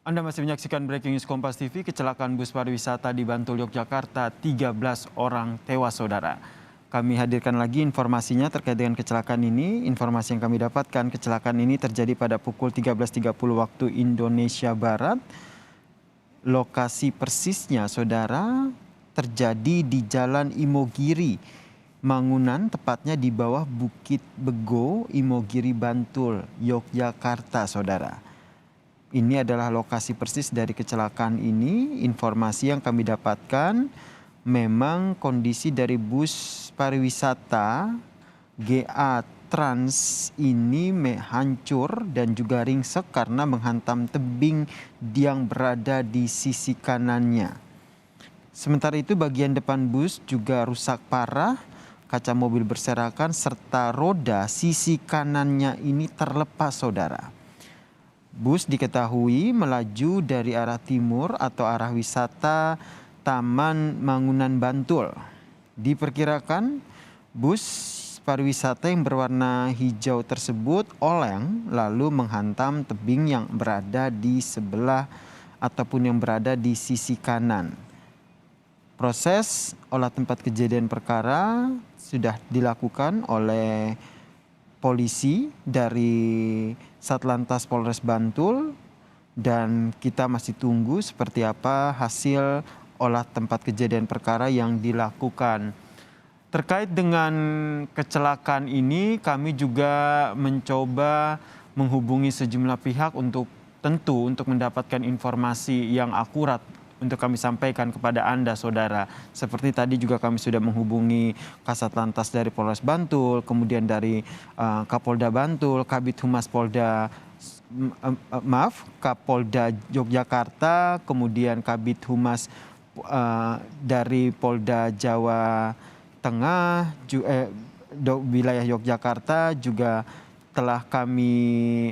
Anda masih menyaksikan Breaking News Kompas TV, kecelakaan bus pariwisata di Bantul, Yogyakarta, 13 orang tewas, saudara. Kami hadirkan lagi informasinya terkait dengan kecelakaan ini. Informasi yang kami dapatkan, kecelakaan ini terjadi pada pukul 13.30 waktu Indonesia Barat. Lokasi persisnya, saudara, terjadi di Jalan Imogiri, Mangunan, tepatnya di bawah Bukit Bego, Imogiri, Bantul, Yogyakarta, saudara. Ini adalah lokasi persis dari kecelakaan ini. Informasi yang kami dapatkan, memang kondisi dari bus pariwisata GA Trans ini hancur dan juga ringsek karena menghantam tebing yang berada di sisi kanannya. Sementara itu bagian depan bus juga rusak parah, kaca mobil berserakan serta roda sisi kanannya ini terlepas, saudara. Bus diketahui melaju dari arah timur atau arah wisata Taman Mangunan, Bantul. Diperkirakan bus pariwisata yang berwarna hijau tersebut oleng lalu menghantam tebing yang berada di sebelah ataupun yang berada di sisi kanan. Proses olah tempat kejadian perkara sudah dilakukan oleh polisi dari Satlantas Polres Bantul dan kita masih tunggu seperti apa hasil olah tempat kejadian perkara yang dilakukan. Terkait dengan kecelakaan ini, kami juga mencoba menghubungi sejumlah pihak untuk mendapatkan informasi yang akurat untuk kami sampaikan kepada Anda, saudara. Seperti tadi juga kami sudah menghubungi Kasat Lantas dari Polres Bantul, kemudian dari Kapolda Bantul, Kabid Humas Kapolda Yogyakarta, kemudian Kabid Humas dari Polda Jawa Tengah, wilayah Yogyakarta juga telah kami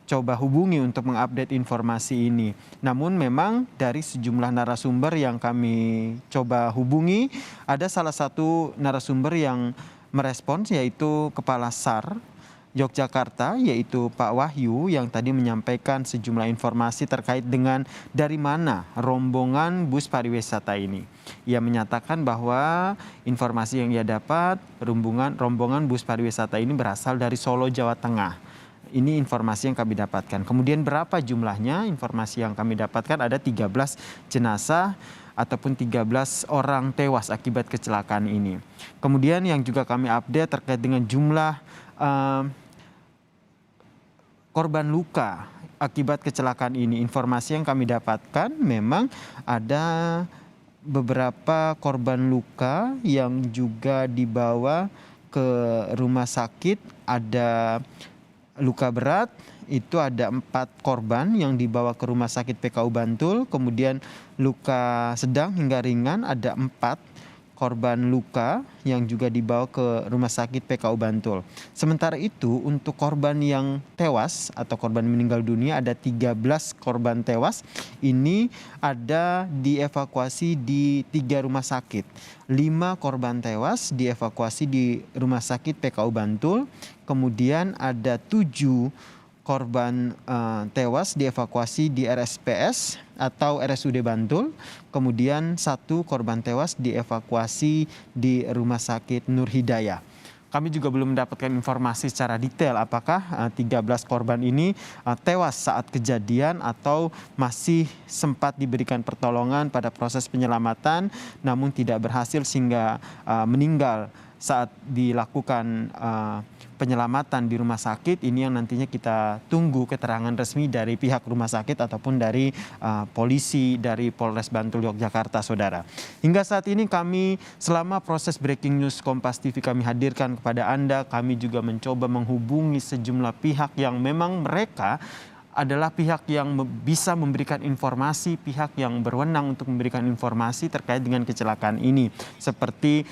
coba hubungi untuk mengupdate informasi ini. Namun memang dari sejumlah narasumber yang kami coba hubungi, ada salah satu narasumber yang merespons yaitu Kepala SAR Yogyakarta, yaitu Pak Wahyu, yang tadi menyampaikan sejumlah informasi terkait dengan dari mana rombongan bus pariwisata ini. Ia menyatakan bahwa informasi yang ia dapat, rombongan bus pariwisata ini berasal dari Solo, Jawa Tengah. Ini informasi yang kami dapatkan. Kemudian berapa jumlahnya? Informasi yang kami dapatkan ada 13 jenazah ataupun 13 orang tewas akibat kecelakaan ini. Kemudian yang juga kami update terkait dengan jumlah korban luka akibat kecelakaan ini. Informasi yang kami dapatkan memang ada beberapa korban luka yang juga dibawa ke rumah sakit. Ada luka berat, itu ada 4 korban yang dibawa ke rumah sakit PKU Bantul. Kemudian luka sedang hingga ringan ada 4 korban luka yang juga dibawa ke rumah sakit PKU Bantul. Sementara itu untuk korban yang tewas atau korban meninggal dunia ada 13 korban tewas. Ini ada dievakuasi di 3 rumah sakit. 5 korban tewas dievakuasi di rumah sakit PKU Bantul. Kemudian ada 7 korban tewas dievakuasi di RSPS atau RSUD Bantul. Kemudian 1 korban tewas dievakuasi di Rumah Sakit Nur Hidayah. Kami juga belum mendapatkan informasi secara detail apakah 13 korban ini tewas saat kejadian atau masih sempat diberikan pertolongan pada proses penyelamatan namun tidak berhasil sehingga meninggal saat dilakukan penyelamatan di rumah sakit. Ini yang nantinya kita tunggu keterangan resmi dari pihak rumah sakit ataupun dari polisi dari Polres Bantul Yogyakarta, saudara. Hingga saat ini kami selama proses Breaking News Kompas TV kami hadirkan kepada Anda, kami juga mencoba menghubungi sejumlah pihak yang memang mereka adalah pihak yang bisa memberikan informasi, pihak yang berwenang untuk memberikan informasi terkait dengan kecelakaan ini. Seperti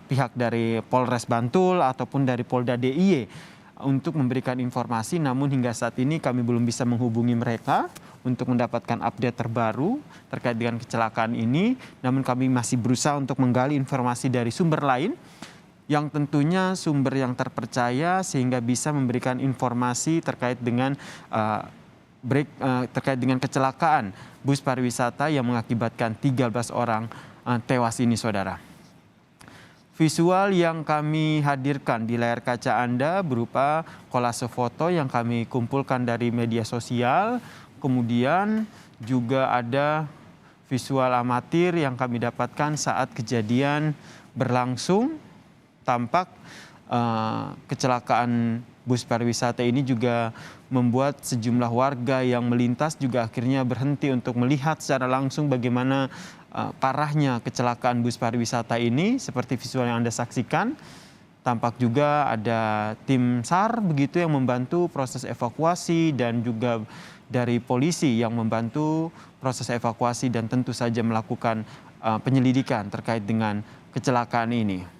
pihak dari Polres Bantul ataupun dari Polda DIY untuk memberikan informasi, namun hingga saat ini kami belum bisa menghubungi mereka untuk mendapatkan update terbaru terkait dengan kecelakaan ini. Namun kami masih berusaha untuk menggali informasi dari sumber lain yang tentunya sumber yang terpercaya sehingga bisa memberikan informasi terkait dengan terkait dengan kecelakaan bus pariwisata yang mengakibatkan 13 orang tewas ini, saudara. Visual yang kami hadirkan di layar kaca Anda berupa kolase foto yang kami kumpulkan dari media sosial, kemudian juga ada visual amatir yang kami dapatkan saat kejadian berlangsung. Tampak kecelakaan bus pariwisata ini juga membuat sejumlah warga yang melintas juga akhirnya berhenti untuk melihat secara langsung bagaimana parahnya kecelakaan bus pariwisata ini. Seperti visual yang Anda saksikan, tampak juga ada tim SAR begitu yang membantu proses evakuasi dan juga dari polisi yang membantu proses evakuasi dan tentu saja melakukan penyelidikan terkait dengan kecelakaan ini.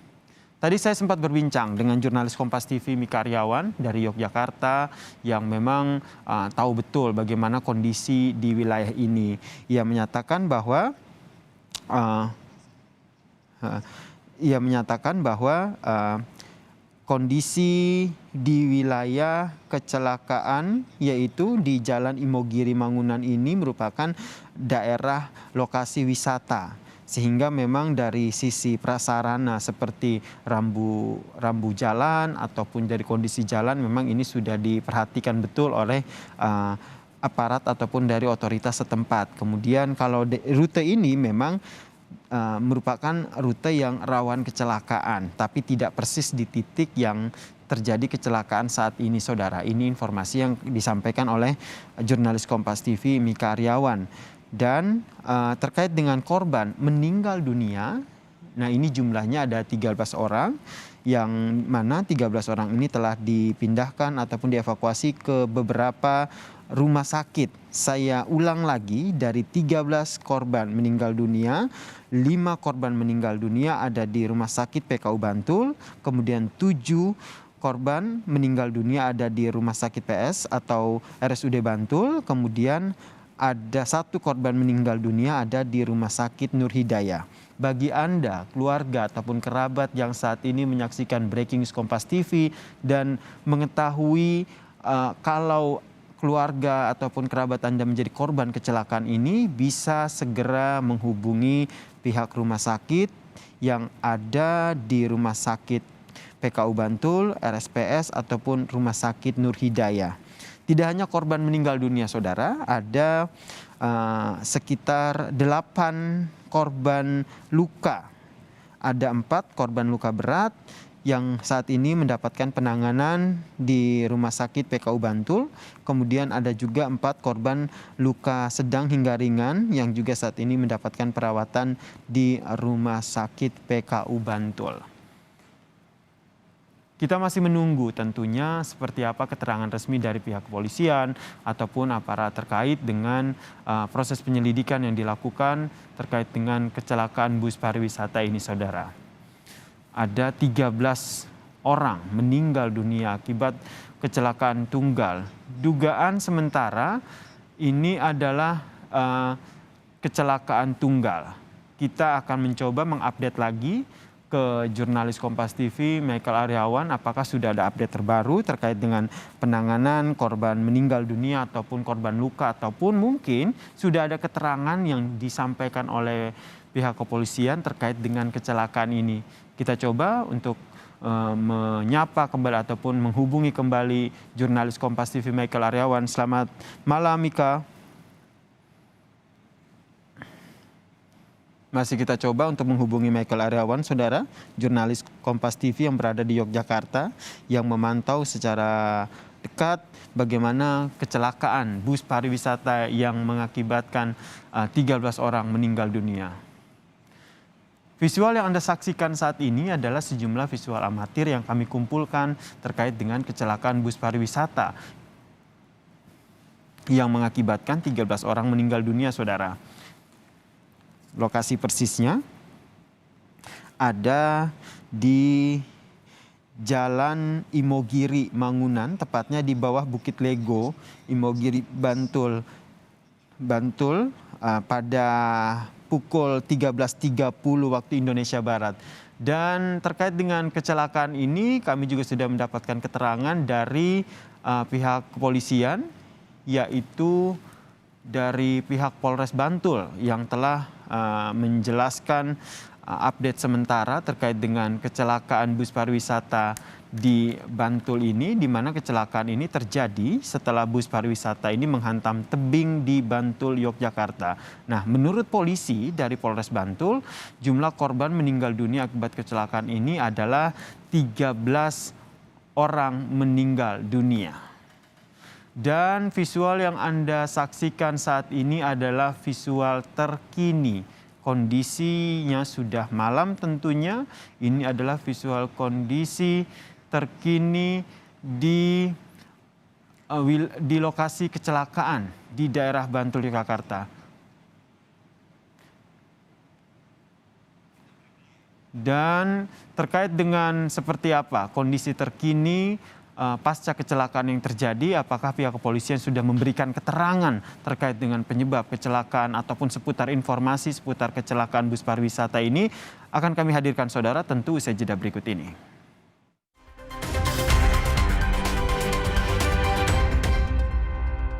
Tadi saya sempat berbincang dengan jurnalis Kompas TV Mika Aryawan dari Yogyakarta yang memang tahu betul bagaimana kondisi di wilayah ini. Ia menyatakan bahwa kondisi di wilayah kecelakaan yaitu di Jalan Imogiri Mangunan ini merupakan daerah lokasi wisata. Sehingga memang dari sisi prasarana seperti rambu jalan ataupun dari kondisi jalan memang ini sudah diperhatikan betul oleh aparat ataupun dari otoritas setempat. Kemudian kalau rute ini memang merupakan rute yang rawan kecelakaan, tapi tidak persis di titik yang terjadi kecelakaan saat ini, saudara. Ini informasi yang disampaikan oleh jurnalis Kompas TV Mika Aryawan. Dan terkait dengan korban meninggal dunia, nah ini jumlahnya ada 13 orang, yang mana 13 orang ini telah dipindahkan ataupun dievakuasi ke beberapa rumah sakit. Saya ulang lagi, dari 13 korban meninggal dunia, 5 korban meninggal dunia ada di Rumah Sakit PKU Bantul, kemudian 7 korban meninggal dunia ada di Rumah Sakit PS atau RSUD Bantul, kemudian ada 1 korban meninggal dunia ada di Rumah Sakit Nur Hidayah. Bagi Anda, keluarga ataupun kerabat yang saat ini menyaksikan Breaking News Kompas TV dan mengetahui kalau keluarga ataupun kerabat Anda menjadi korban kecelakaan ini, bisa segera menghubungi pihak rumah sakit yang ada di Rumah Sakit PKU Bantul, RSPS ataupun Rumah Sakit Nur Hidayah. Tidak hanya korban meninggal dunia, saudara, ada sekitar 8 korban luka. Ada 4 korban luka berat yang saat ini mendapatkan penanganan di Rumah Sakit PKU Bantul. Kemudian ada juga 4 korban luka sedang hingga ringan yang juga saat ini mendapatkan perawatan di Rumah Sakit PKU Bantul. Kita masih menunggu tentunya seperti apa keterangan resmi dari pihak kepolisian ataupun aparat terkait dengan proses penyelidikan yang dilakukan terkait dengan kecelakaan bus pariwisata ini, saudara. Ada 13 orang meninggal dunia akibat kecelakaan tunggal. Dugaan sementara ini adalah kecelakaan tunggal. Kita akan mencoba mengupdate lagi ke jurnalis Kompas TV Michael Aryawan apakah sudah ada update terbaru terkait dengan penanganan korban meninggal dunia ataupun korban luka, ataupun mungkin sudah ada keterangan yang disampaikan oleh pihak kepolisian terkait dengan kecelakaan ini. Kita coba untuk menyapa kembali ataupun menghubungi kembali jurnalis Kompas TV Michael Aryawan. Selamat malam, Mika. Masih kita coba untuk menghubungi Michael Aryawan, saudara, jurnalis Kompas TV yang berada di Yogyakarta, yang memantau secara dekat bagaimana kecelakaan bus pariwisata yang mengakibatkan 13 orang meninggal dunia. Visual yang Anda saksikan saat ini adalah sejumlah visual amatir yang kami kumpulkan terkait dengan kecelakaan bus pariwisata yang mengakibatkan 13 orang meninggal dunia, saudara. Lokasi persisnya ada di Jalan Imogiri Mangunan, tepatnya di bawah Bukit Lego, Imogiri Bantul, pada pukul 13.30 waktu Indonesia Barat. Dan terkait dengan kecelakaan ini, kami juga sudah mendapatkan keterangan dari pihak kepolisian yaitu dari pihak Polres Bantul yang telah menjelaskan update sementara terkait dengan kecelakaan bus pariwisata di Bantul ini, di mana kecelakaan ini terjadi setelah bus pariwisata ini menghantam tebing di Bantul, Yogyakarta. Nah, menurut polisi dari Polres Bantul, jumlah korban meninggal dunia akibat kecelakaan ini adalah 13 orang meninggal dunia. Dan visual yang Anda saksikan saat ini adalah visual terkini. Kondisinya sudah malam tentunya. Ini adalah visual kondisi terkini di lokasi kecelakaan di daerah Bantul, Yogyakarta. Dan terkait dengan seperti apa kondisi terkini pasca kecelakaan yang terjadi, apakah pihak kepolisian sudah memberikan keterangan terkait dengan penyebab kecelakaan ataupun seputar informasi seputar kecelakaan bus pariwisata ini, akan kami hadirkan saudara tentu usai jeda berikut ini.